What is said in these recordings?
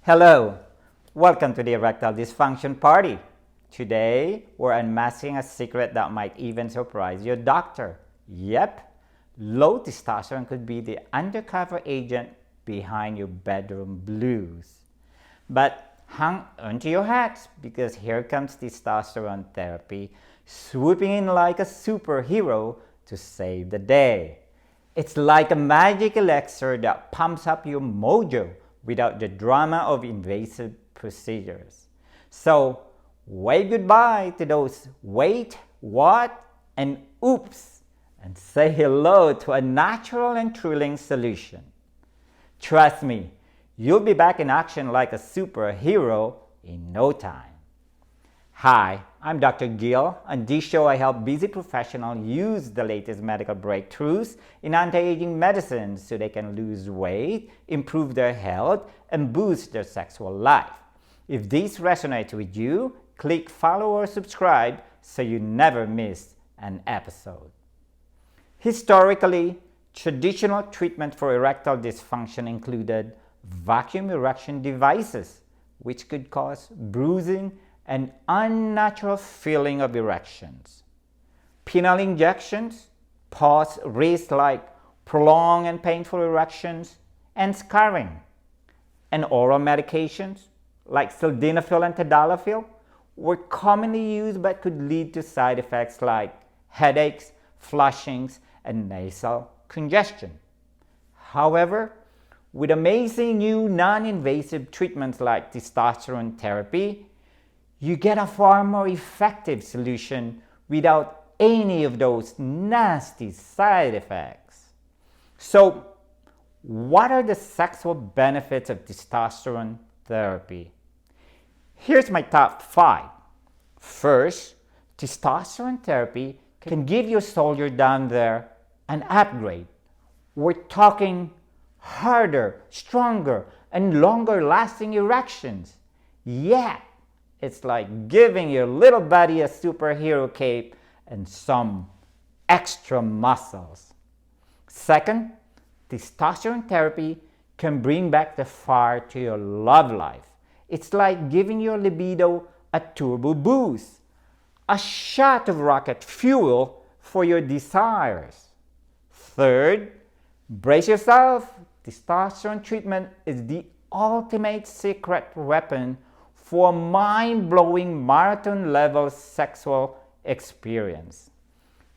Hello, welcome to the erectile dysfunction party. Today, we're unmasking a secret that might even surprise your doctor. Yep, low testosterone could be the undercover agent behind your bedroom blues. But hang onto your hats because here comes testosterone therapy swooping in like a superhero to save the day. It's like a magic elixir that pumps up your mojo without the drama of invasive procedures. So, wave goodbye to those wait, what, and oops, and say hello to a natural and thrilling solution. Trust me, you'll be back in action like a superhero in no time. Hi, I'm Dr. Gil. On this show, I help busy professionals use the latest medical breakthroughs in anti-aging medicine so they can lose weight, improve their health, and boost their sexual life. If this resonates with you, click follow or subscribe so you never miss an episode. Historically, traditional treatment for erectile dysfunction included vacuum erection devices, which could cause bruising and unnatural feeling of erections. Penile injections cause risks like prolonged and painful erections and scarring. And oral medications like sildenafil and tadalafil were commonly used but could lead to side effects like headaches, flushings, and nasal congestion. However, with amazing new non-invasive treatments like testosterone therapy, you get a far more effective solution without any of those nasty side effects. So, what are the sexual benefits of testosterone therapy? Here's my top 5. First, testosterone therapy can give your soldier down there an upgrade. We're talking harder, stronger, and longer lasting erections. Yeah, it's like giving your little buddy a superhero cape and some extra muscles. Second, testosterone therapy can bring back the fire to your love life. It's like giving your libido a turbo boost, a shot of rocket fuel for your desires. Third, brace yourself. Testosterone treatment is the ultimate secret weapon for a mind-blowing marathon-level sexual experience.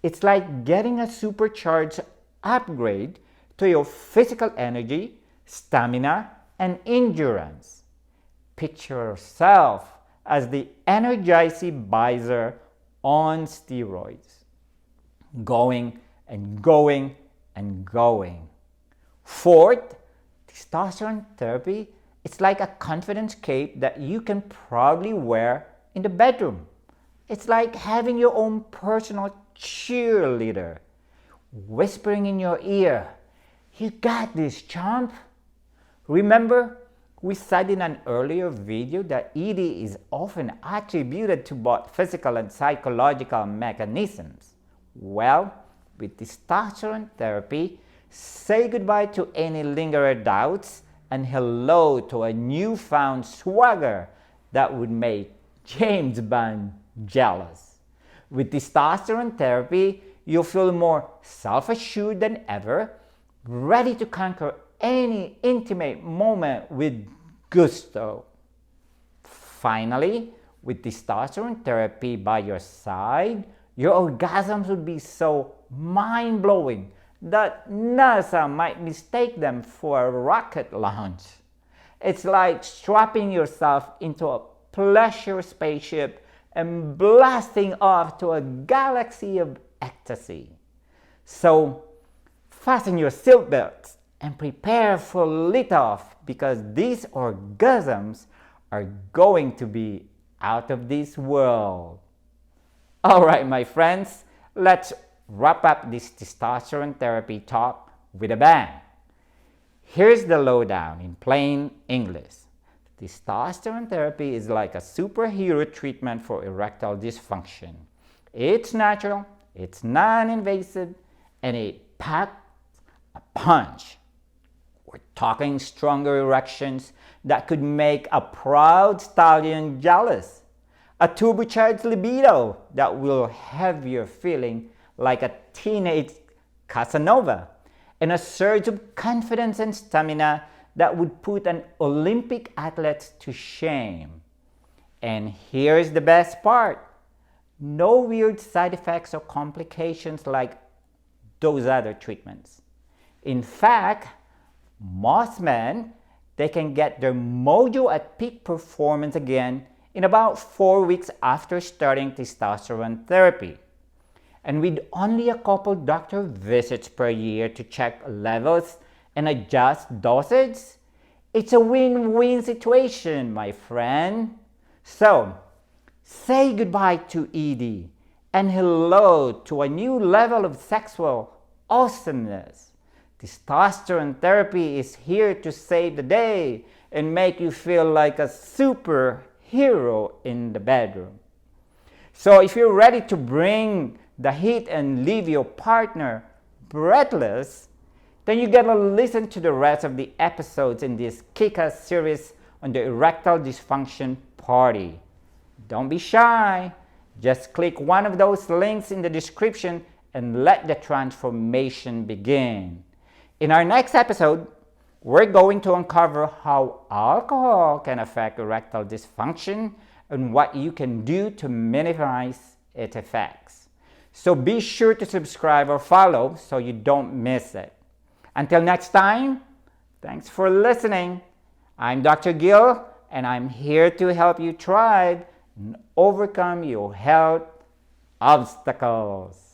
It's like getting a supercharged upgrade to your physical energy, stamina, and endurance. Picture yourself as the Energizer Bizer on steroids, going and going and going. Fourth, testosterone therapy, it's like a confidence cape that you can proudly wear in the bedroom. It's like having your own personal cheerleader, whispering in your ear, "You got this, champ." Remember, we said in an earlier video that ED is often attributed to both physical and psychological mechanisms. Well, with testosterone therapy, say goodbye to any lingering doubts and hello to a newfound swagger that would make James Bond jealous. With testosterone therapy, you'll feel more self-assured than ever, ready to conquer any intimate moment with gusto. Finally, with testosterone therapy by your side, your orgasms would be so mind-blowing that NASA might mistake them for a rocket launch. It's like strapping yourself into a pleasure spaceship and blasting off to a galaxy of ecstasy. So, fasten your seatbelts and prepare for liftoff because these orgasms are going to be out of this world. Alright, my friends, let's wrap up this testosterone therapy talk with a bang. Here's the lowdown in plain English. Testosterone therapy is like a superhero treatment for erectile dysfunction. It's natural, it's non-invasive, and it packs a punch. We're We're talking stronger erections that could make a proud stallion jealous, a turbocharged libido that will have you feeling like a teenage Casanova, and a surge of confidence and stamina that would put an Olympic athlete to shame. And here's the best part: no weird side effects or complications like those other treatments. In fact, most men, they can get their mojo at peak performance again in about 4 weeks after starting testosterone therapy. And with only a couple doctor visits per year to check levels and adjust dosage, it's a win-win situation, my friend. So, say goodbye to ED and hello to a new level of sexual awesomeness. Testosterone therapy is here to save the day and make you feel like a superhero in the bedroom. So if you're ready to bring the heat and leave your partner breathless, then you gotta listen to the rest of the episodes in this kick-ass series on the erectile dysfunction party. Don't be shy. Just click one of those links in the description and let the transformation begin. In our next episode, we're going to uncover how alcohol can affect erectile dysfunction and what you can do to minimize its effects. So be sure to subscribe or follow so you don't miss it. Until next time, thanks for listening. I'm Dr. Gil, and I'm here to help you thrive and overcome your health obstacles.